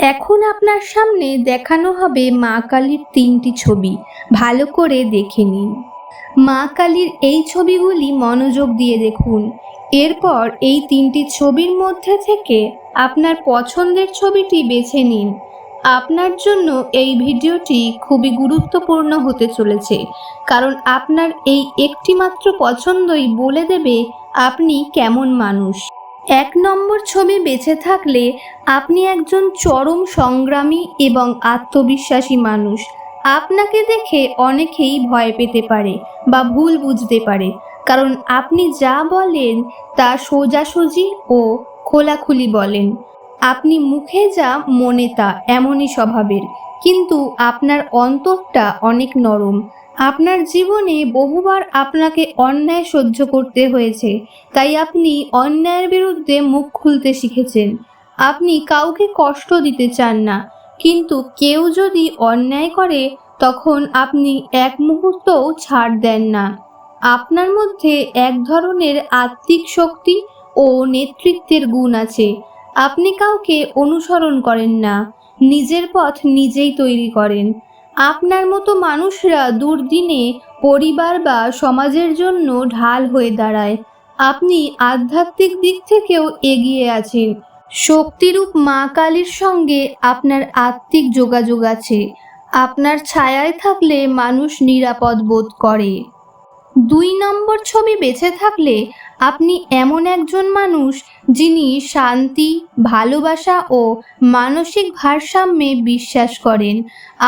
এখন আপনার সামনে দেখানো হবে মা কালীর 3টি ছবি। ভালো করে দেখে নিন। মা কালীর এই ছবিগুলি মনোযোগ দিয়ে দেখুন। এরপর এই 3টি ছবির মধ্যে থেকে আপনার পছন্দের ছবিটি বেছে নিন। আপনার জন্য এই ভিডিওটি খুবই গুরুত্বপূর্ণ হতে চলেছে, কারণ আপনার এই একটি মাত্র পছন্দই বলে দেবে আপনি কেমন মানুষ। 1 নম্বর ছবি বেছে থাকলে আপনি একজন চরম সংগ্রামী এবং আত্মবিশ্বাসী মানুষ। আপনাকে দেখে অনেকেই ভয় পেতে পারে বা ভুল বুঝতে পারে, কারণ আপনি যা বলেন তা সোজাসুজি ও খোলাখুলি বলেন। আপনি মুখে যা মনে তা এমনই স্বভাবের, কিন্তু আপনার অন্তরটা অনেক নরম। আপনার জীবনে বহুবার আপনাকে অন্যায় সহ্য করতে হয়েছে, তাই আপনি অন্যায়ের বিরুদ্ধে মুখ খুলতে শিখেছেন। আপনি কাউকে কষ্ট দিতে চান না, কিন্তু কেউ যদি অন্যায় করে তখন আপনি এক মুহূর্তও ছাড় দেন না। আপনার মধ্যে এক ধরনের আত্মিক শক্তি ও নেতৃত্বের গুণ আছে। আপনি কাউকে অনুসরণ করেন না, নিজের পথ নিজেই তৈরি করেন। আপনার মতো মানুষরা দুর্দিনে পরিবার বা সমাজের জন্য ঢাল হয়ে দাঁড়ায়। আপনি আধ্যাত্মিক দিক থেকেও এগিয়ে আছেন। শক্তিরূপ মা কালীর সঙ্গে আপনার আত্মিক যোগাযোগ আছে। আপনার ছায়ায় থাকলে মানুষ নিরাপদ বোধ করে। 2 নম্বর ছবি বেছে থাকলে আপনি এমন একজন মানুষ যিনি শান্তি, ভালোবাসা ও মানসিক ভারসাম্যে বিশ্বাস করেন।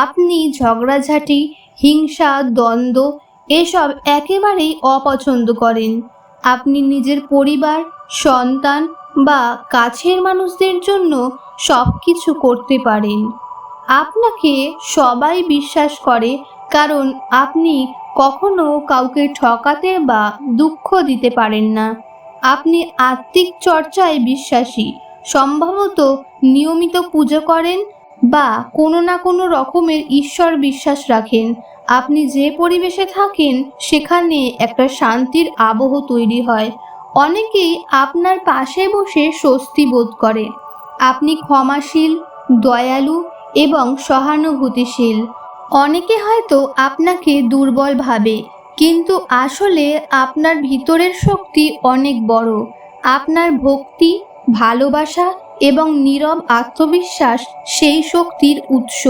আপনি ঝগড়াঝাঁটি, হিংসা, দ্বন্দ্ব এসব একেবারেই অপছন্দ করেন। আপনি নিজের পরিবার, সন্তান বা কাছের মানুষদের জন্য সব কিছু করতে পারেন। আপনাকে সবাই বিশ্বাস করে, কারণ আপনি কখনো কাউকে ঠকাতে বা দুঃখ দিতে পারেন না। আপনি আত্মিক চর্চায় বিশ্বাসী, সম্ভবত নিয়মিত পুজো করেন বা কোনো না কোনো রকমের ঈশ্বর বিশ্বাস রাখেন। আপনি যে পরিবেশে থাকেন সেখানে একটা শান্তির আবহ তৈরি হয়। অনেকেই আপনার পাশে বসে স্বস্তি বোধ করে। আপনি ক্ষমাশীল, দয়ালু এবং সহানুভূতিশীল। অনেকে হয়তো আপনাকে দুর্বল ভাবে, কিন্তু আসলে আপনার ভিতরের শক্তি অনেক বড়। আপনার ভক্তি, ভালোবাসা এবং নীরব আত্মবিশ্বাস সেই শক্তির উৎস।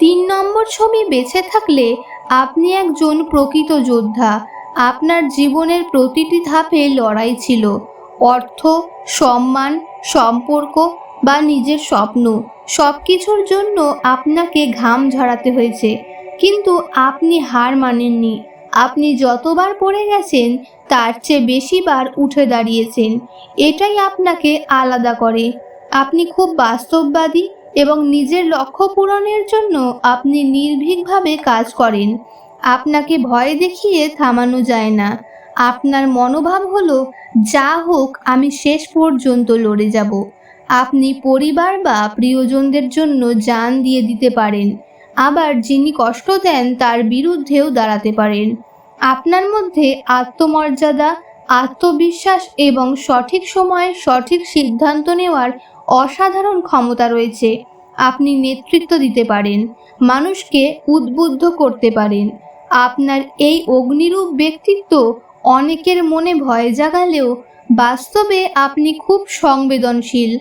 3 নম্বর ছবি বেছে থাকলে আপনি একজন প্রকৃত যোদ্ধা। আপনার জীবনের প্রতিটি ধাপে লড়াই ছিল। অর্থ, সম্মান, সম্পর্ক বা নিজের স্বপ্ন, সব কিছুর জন্য আপনাকে ঘাম ঝরাতে হয়েছে, কিন্তু আপনি হার মানেননি। আপনি যতবার পড়ে গেছেন তার চেয়ে বেশিবার উঠে দাঁড়িয়েছেন। এটাই আপনাকে আলাদা করে। আপনি খুব বাস্তববাদী এবং নিজের লক্ষ্য পূরণের জন্য আপনি নির্ভীকভাবে কাজ করেন। আপনাকে ভয় দেখিয়ে থামানো যায় না। আপনার মনোভাব হলো, যা হোক আমি শেষ পর্যন্ত লড়ে যাব। আপনি পরিবার বা প্রিয়জনদের জন্য জান দিয়ে দিতে পারেন, আবার যিনি কষ্ট দেন তার বিরুদ্ধেও দাঁড়াতে পারেন। আপনার মধ্যে আত্মমর্যাদা, আত্মবিশ্বাস এবং সঠিক সময়ে সঠিক সিদ্ধান্ত নেওয়ার অসাধারণ ক্ষমতা রয়েছে। আপনি নেতৃত্ব দিতে পারেন, মানুষকে উদ্বুদ্ধ করতে পারেন। আপনার এই অগ্নিরূপ ব্যক্তিত্ব অনেকের মনে ভয় জাগালেও বাস্তবে আপনি খুব সংবেদনশীল।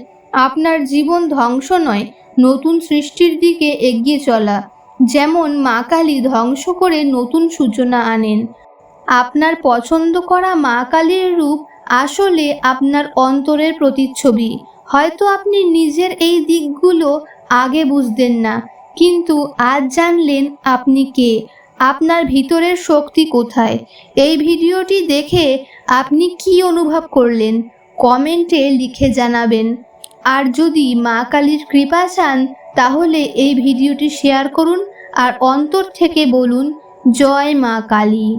আপনার জীবন ধ্বংস নয়, নতুন সৃষ্টির দিকে এগিয়ে চলা। যেমন মা কালী ধ্বংস করে নতুন সূচনা আনেন। আপনার পছন্দ করা মা কালীর রূপ আসলে আপনার অন্তরের প্রতিচ্ছবি। হয়তো আপনি নিজের এই দিকগুলো আগে বুঝতেন না, কিন্তু আজ জানলেন আপনি কে, আপনার ভিতরের শক্তি কোথায়। এই ভিডিওটি দেখে আপনি কি অনুভব করলেন কমেন্টে লিখে জানাবেন। আর যদি মা কালীর কৃপা চান তাহলে এই ভিডিওটি শেয়ার করুন আর অন্তর থেকে বলুন, জয় মা কালী।